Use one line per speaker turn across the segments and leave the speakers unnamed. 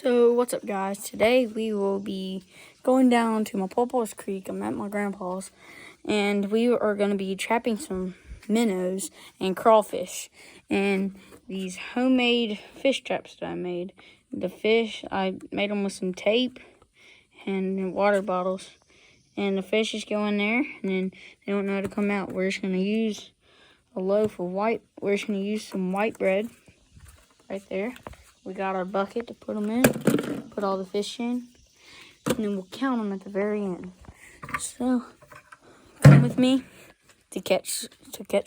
So what's up, guys? Today we will be going down to my Papa's Creek. I'm at my grandpa's, and we are going to be trapping some minnows and crawfish and these homemade fish traps that I made. The fish, I made them with some tape and water bottles, and the fish just go in there and then they don't know how to come out. We're just going to use a loaf of we're just going to use some white bread right there. We got our bucket to put them in, put all the fish in, and then we'll count them at the very end. So, come with me to catch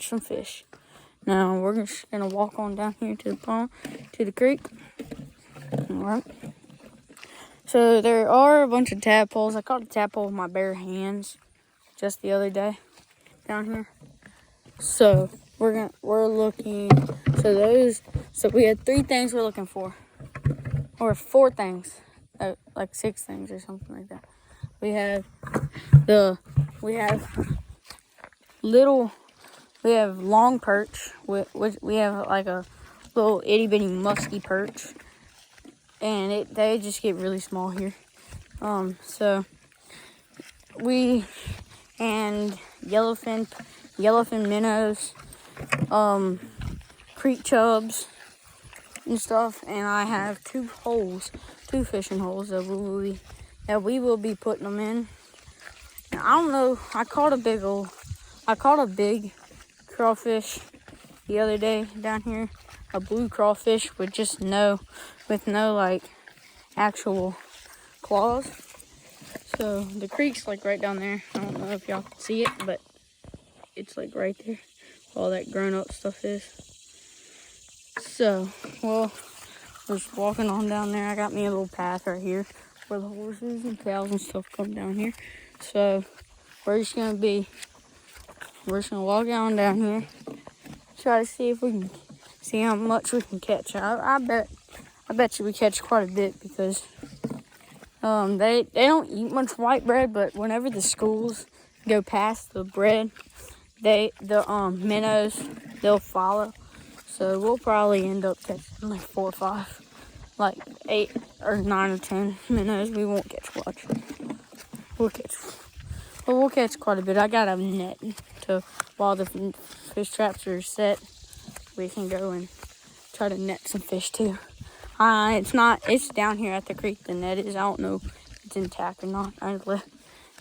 some fish. Now, we're just gonna walk on down here to the pond, to the creek. All right. So, there are a bunch of tadpoles. I caught a tadpole with my bare hands just the other day down here. So, we're looking. So we had 3 things we're looking for, or 4 things, like 6 things or something like that. We have long perch. We have like a little itty bitty musky perch, and they just get really small here. So and yellowfin minnows, creek chubs and stuff, and I have 2 fishing holes that we will be putting them in. And I don't know, I caught a big crawfish the other day down here, a blue crawfish with no like actual claws. So the creek's like right down there. I don't know if y'all can see it, but it's like right there. All that grown up stuff is. So, well, just walking on down there. I got me a little path right here where the horses and cows and stuff come down here. So we're just gonna walk down here, try to see if we can see how much we can catch. I bet you we catch quite a bit, because they don't eat much white bread, but whenever the schools go past the bread, the minnows, they'll follow. So we'll probably end up catching like 4 or 5, like 8 or 9 or 10 minnows. We won't catch much. We'll catch quite a bit. I got a net, to while the fish traps are set, we can go and try to net some fish too. It's down here at the creek, the net is. I don't know if it's intact or not. I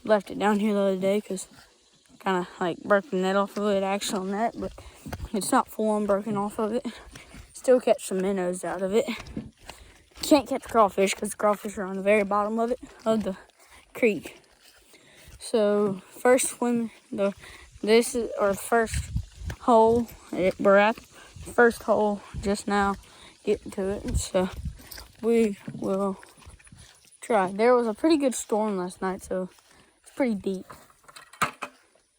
left it down here the other day because kind of like broke the net off of it, actual net, but it's not full on broken off of it. Still catch some minnows out of it. Can't catch crawfish because crawfish are on the very bottom of the creek. So first this is our first hole. We're at the first hole just now, getting to it. So we will try. There was a pretty good storm last night, so it's pretty deep.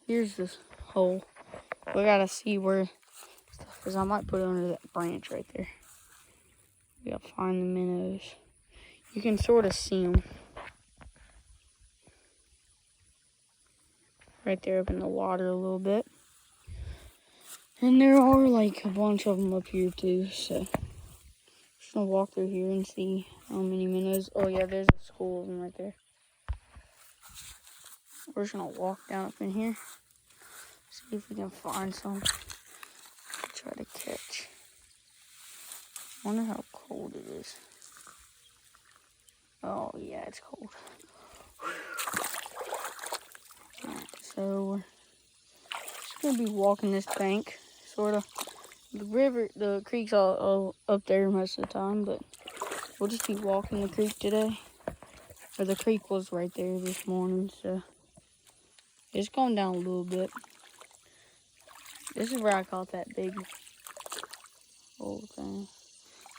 Here's this hole. We gotta see where, because I might put it under that branch right there. We gotta find the minnows. You can sort of see them right there up in the water a little bit. And there are like a bunch of them up here too, so just gonna walk through here and see how many minnows. Oh yeah, there's a school of them right there. We're just gonna walk down up in here, see if we can find some. Try to catch. Wonder how cold it is. Oh yeah, it's cold. Alright, so we're just gonna be walking this bank, sort of. The creek's all up there most of the time, but we'll just be walking the creek today. Or the creek was right there this morning, so it's going down a little bit. This is where I caught that big old thing.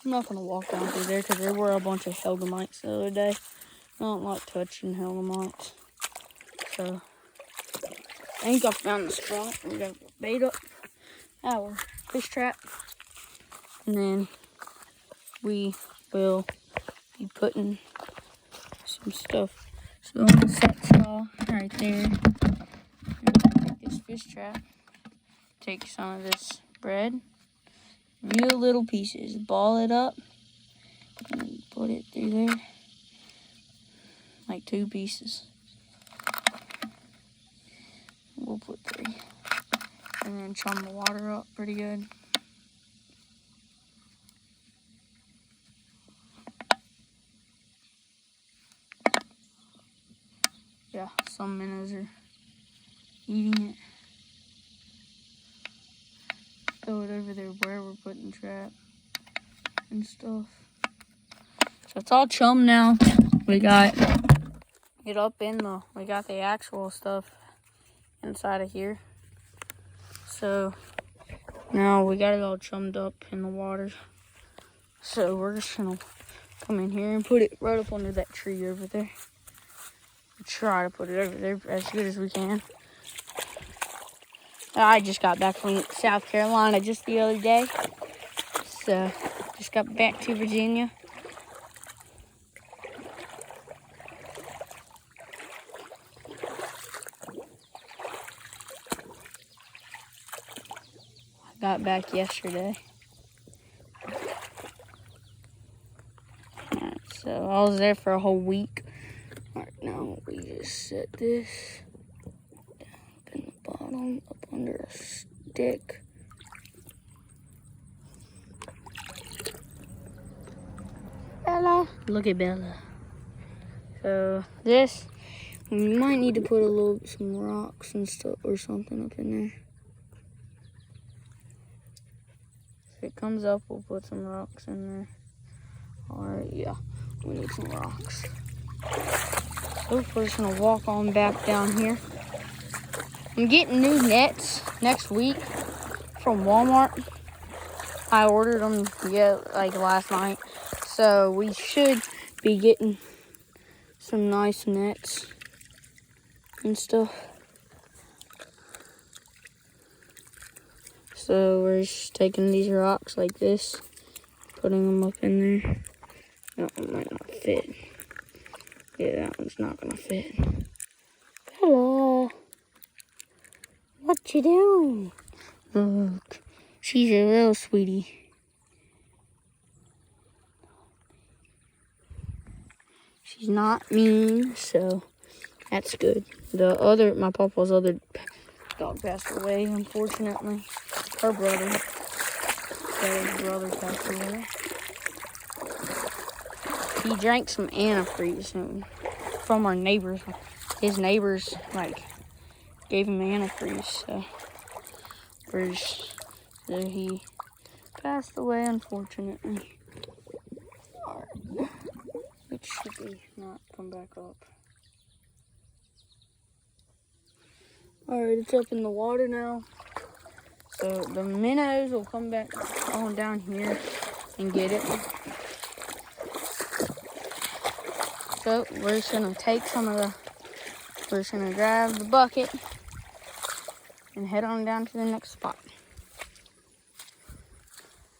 I'm not gonna walk down through there because there were a bunch of hellgamites the other day. I don't like touching hellgamites. So I think I found the spot. We're gonna bait up our fish trap, and then we will be putting some stuff. So I'm gonna set saw right there. I'm gonna make this fish trap. Take some of this bread, real little pieces, ball it up, and put put it through there. Like 2 pieces. We'll put 3. And then chum the water up pretty good. Yeah, some minnows are eating it. Throw it over there where we're putting trap and stuff. So it's all chum now. We got it up in we got the actual stuff inside of here. So now we got it all chummed up in the water. So we're just gonna come in here and put it right up under that tree over there. Try to put it over there as good as we can. I just got back from South Carolina just the other day. So just got back to Virginia. I got back yesterday. Alright, so I was there for a whole week. Alright, now we just set this down up in the bottom, up under a stick. Bella! Look at Bella. So this, we might need to put some rocks and stuff or something up in there. If it comes up, we'll put some rocks in there. Alright, yeah, we need some rocks. So we're just gonna walk on back down here. I'm getting new nets next week from Walmart. I ordered them like last night. So we should be getting some nice nets and stuff. So we're just taking these rocks like this, putting them up in there. That one might not fit. Yeah, that one's not gonna fit. Hello. What you doing? Look, she's a real sweetie. She's not mean, so that's good. My papa's other dog passed away, unfortunately. Her brother. His brother passed away. He drank some antifreeze from our neighbors. His neighbors, gave him antifreeze, so he passed away, unfortunately. Alright. It should be not come back up. Alright, it's up in the water now. So the minnows will come back on down here and get it. So we're just gonna take we're just gonna grab the bucket and head on down to the next spot.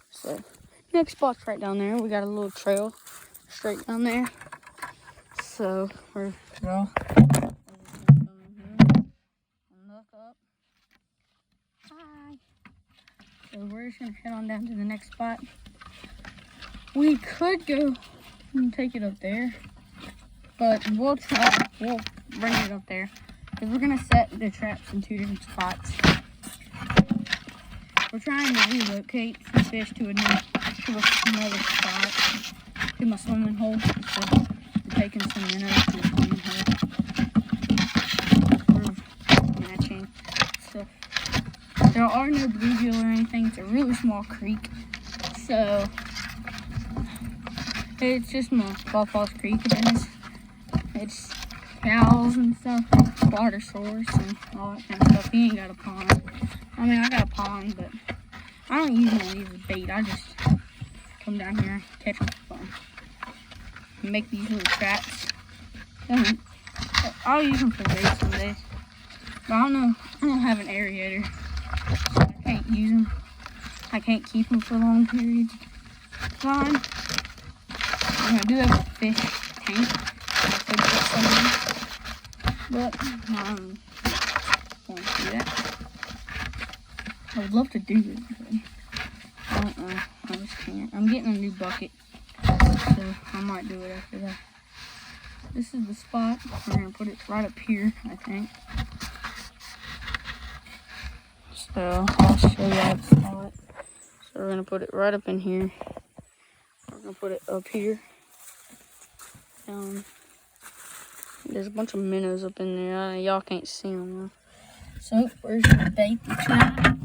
So next spot's right down there. We got a little trail straight down there. So we're gonna come in here and look up. Hi. So we're just gonna head on down to the next spot. We could go and take it up there, but we'll bring it up there because we're gonna set the traps in 2 different spots. We're trying to relocate some fish to another spot, to my swimming hole. So we're taking some minnows to the swimming hole. We're matching stuff. There are no bluegill or anything. It's a really small creek, so it's just my Papa's creek, and it's cows and stuff, water source and all that kind of stuff. He ain't got a pond. I mean, I got a pond, but I don't use one of these as bait. I just come down here and catch them for fun. And make these little traps. I'll use them for bait some days. But I don't have an aerator. So I can't use them. I can't keep them for long periods of time. I do have a fish tank. I could put some in. But I won't do that. I would love to do it, but I don't know. I just can't. I'm getting a new bucket. So so I might do it after that. This is the spot. We're gonna put it right up here, I think. So I'll show you how to smell it. So we're gonna put it right up in here. We're gonna put it up here. There's a bunch of minnows up in there. Y'all can't see them though. So first we'll bait the trap.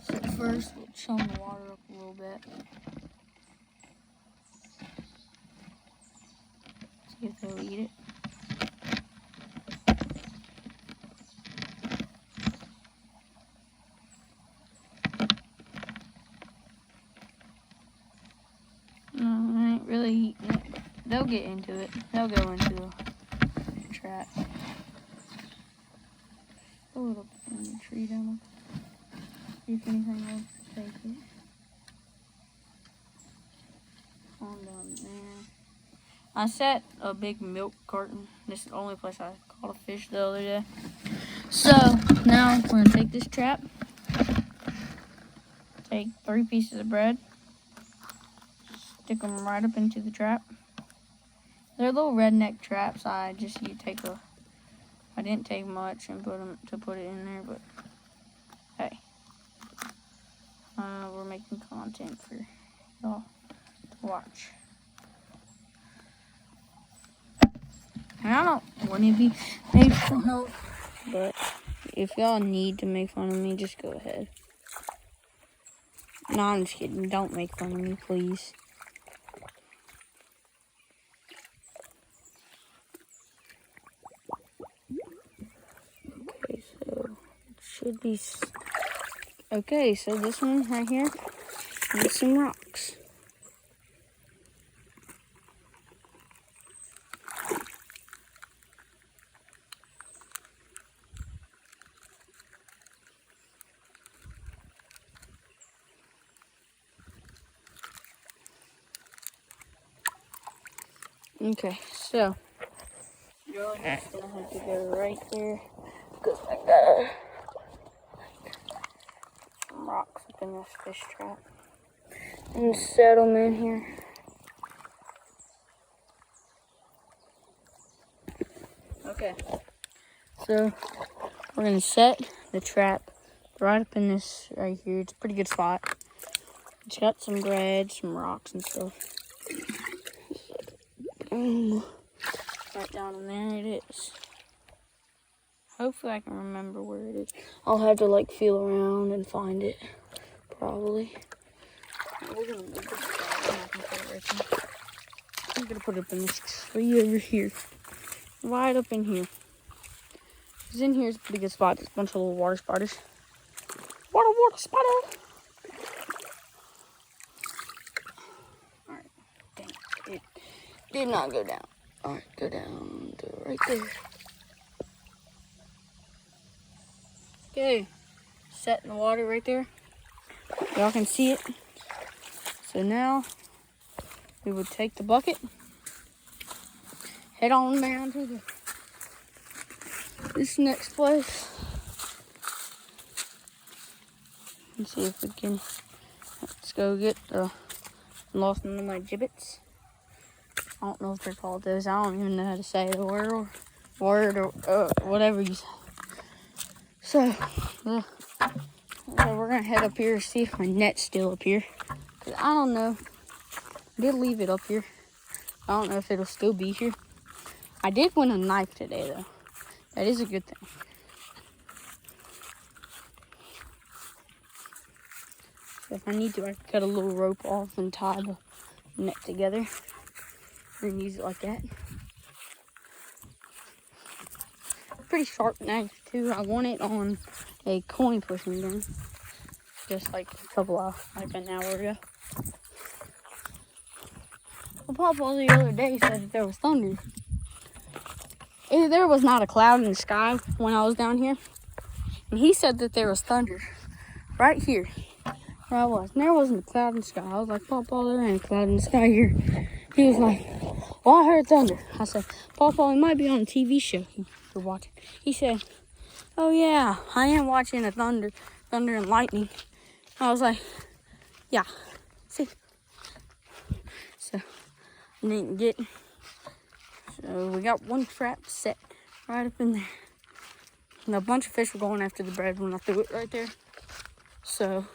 So first we'll chum the water up a little bit. See if they'll eat it. No, they ain't really eating it, but they'll get into it. They'll go into the trap. Throw it up in the tree down there. See if anything will take it. On down there. I set a big milk carton. This is the only place I caught a fish the other day. So now we're gonna take this trap. Take 3 pieces of bread. Stick them right up into the trap. They're little redneck traps. I didn't take much and put it in there, but hey, we're making content for y'all to watch. And I don't want to be made fun of, but if y'all need to make fun of me, just go ahead. No, I'm just kidding. Don't make fun of me, please. Okay, so it should be... Okay, so this one right here needs some rocks. Okay, so you're just gonna have to go right there because I got some rocks up in this fish trap and set them in here. Okay, so we're gonna set the trap right up in this right here. It's a pretty good spot. It's got some bread, some rocks and stuff. Right down in there it is. Hopefully I can remember where it is. I'll have to like feel around and find it, probably. We're gonna move this guy. I'm gonna put it up in this tree over here. Right up in here. Because in here is a pretty good spot. There's a bunch of little water spiders. Water spider! Alright, dang it. It did not go down. Alright, go down to right there. Okay, set in the water right there. Y'all can see it. So now we would take the bucket, head on down to this next place. Let's see if we can. Let's go get lost one of my gibbets. I don't know if they're called those. I don't even know how to say the word or whatever you say. So, we're gonna head up here, see if my net's still up here. Cause I don't know. I did leave it up here. I don't know if it'll still be here. I did win a knife today though. That is a good thing. So if I need to, I can cut a little rope off and tie the net together. And use it like that. Pretty sharp knife too. I won it on a coin pushing gun. Just like an hour ago. Well, Papa the other day said that there was thunder. There was not a cloud in the sky when I was down here. And he said that there was thunder right here where I was. And there wasn't a cloud in the sky. I was like, Papa, there ain't a cloud in the sky here. He was like, well, I heard thunder. I said, Papa, it might be on a TV show you're watching. He said, oh yeah, I am watching a thunder and lightning. I was like, yeah, see. So didn't get. So we got one trap set right up in there. And a bunch of fish were going after the bread when I threw it right there. So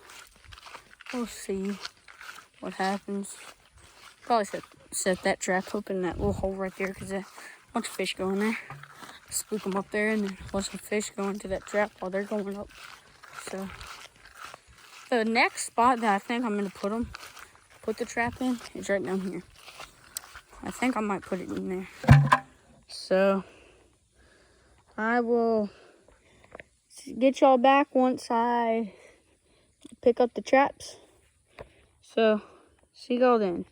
we'll see what happens. Probably set that trap up in that little hole right there because a bunch of fish go in there. Spook them up there and then let some fish go into that trap while they're going up. So the next spot that I think I'm going to put the trap in is right down here. I think I might put it in there. So I will get y'all back once I pick up the traps. So see y'all then.